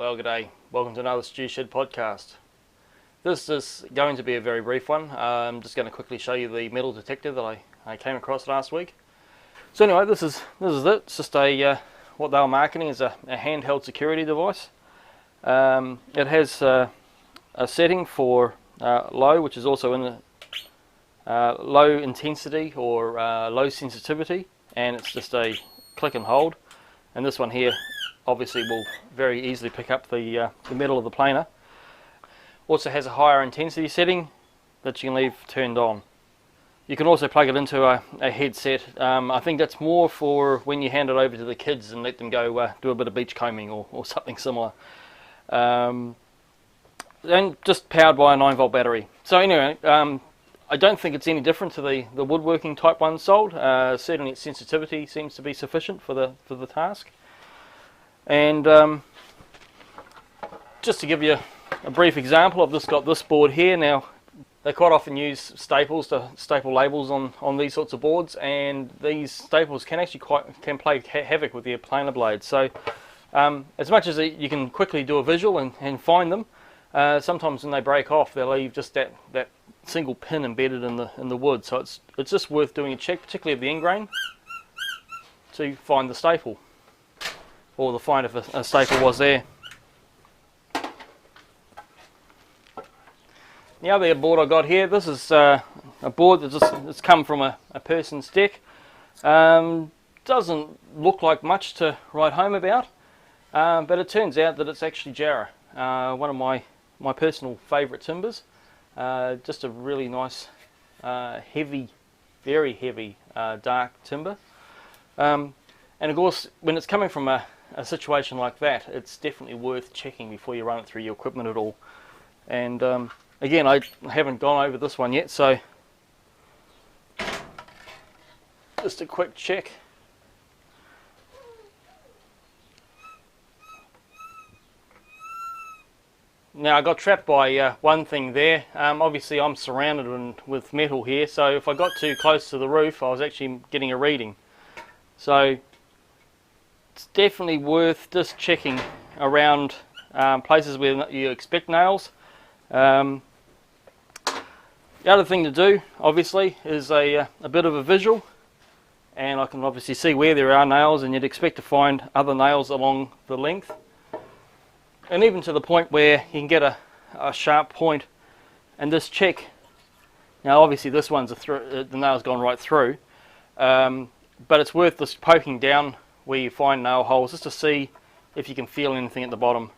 Well, g'day. Welcome to another Stusshed podcast. This is going to be a very brief one. I'm just going to quickly show you the metal detector that I came across last week. So anyway, this is it. It's just a what they were marketing is a handheld security device. It has a setting for low, which is also in the low intensity or low sensitivity, and it's just a click and hold. And this one here obviously will very easily pick up the metal of the planer. Also has a higher intensity setting that you can leave turned on. You can also plug it into a headset. I think that's more for when you hand it over to the kids and let them go do a bit of beach combing or something similar. And just powered by a 9-volt battery. So anyway, I don't think it's any different to the woodworking type one sold. Certainly its sensitivity seems to be sufficient for the task. And just to give you a brief example, I've just got this board here. Now, they quite often use staples to staple labels on these sorts of boards, and these staples can actually play havoc with your planer blades. So, as much as you can quickly do a visual and find them, sometimes when they break off, they'll leave just that single pin embedded in the wood. So it's just worth doing a check, particularly of the end grain, to find the staple, or to find if a staple was there. The other board I got here, this is a board that's come from a person's deck. Doesn't look like much to write home about, but it turns out that it's actually jarrah, one of my personal favourite timbers. Just a really nice, heavy, very heavy, dark timber. And of course, when it's coming from a situation like that, it's definitely worth checking before you run it through your equipment at all. And again, I haven't gone over this one yet, so just a quick check. Now, I got trapped by one thing there. Obviously I'm surrounded with metal here, so if I got too close to the roof, I was actually getting a reading. So it's definitely worth just checking around places where you expect nails. The other thing to do, obviously, is a bit of a visual, and I can obviously see where there are nails, and you'd expect to find other nails along the length, and even to the point where you can get a sharp point and just check. Now obviously this one's the nail's gone right through, but it's worth just poking down where you find nail holes just to see if you can feel anything at the bottom.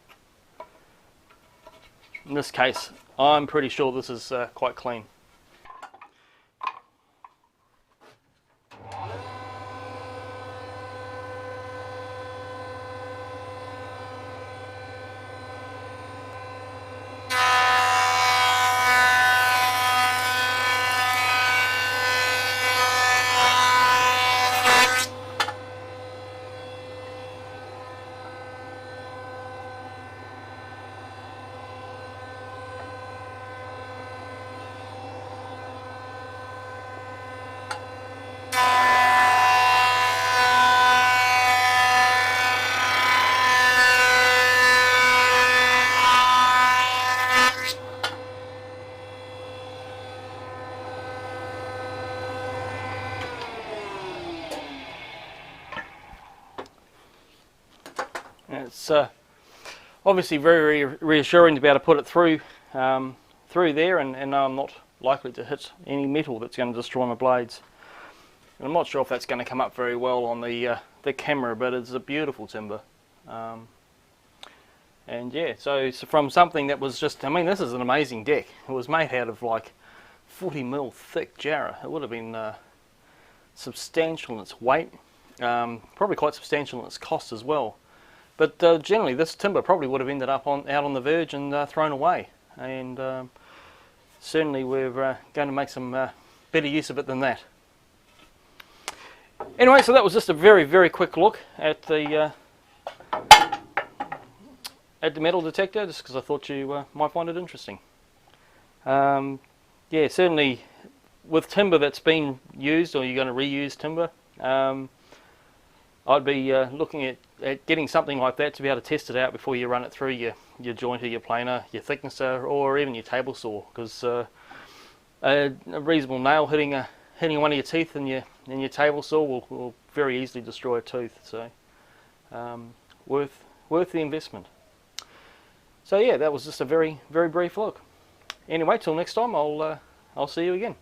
In this case, I'm pretty sure this is quite clean. It's obviously very reassuring to be able to put it through there, and know I'm not likely to hit any metal that's going to destroy my blades. And I'm not sure if that's going to come up very well on the camera, but it's a beautiful timber. And yeah, so from something that was just, I mean, this is an amazing deck. It was made out of like 40mm thick jarrah. It would have been substantial in its weight, probably quite substantial in its cost as well. But generally, this timber probably would have ended up out on the verge and thrown away. And certainly, we're going to make some better use of it than that. Anyway, so that was just a very quick look at the metal detector, just because I thought you might find it interesting. Yeah, certainly with timber that's been used, or you're going to reuse timber, I'd be looking at getting something like that to be able to test it out before you run it through your jointer, your planer, your thicknesser, or even your table saw, because a reasonable nail hitting one of your teeth in your table saw will very easily destroy a tooth. So worth the investment. So yeah, that was just a very brief look. Anyway, till next time, I'll see you again.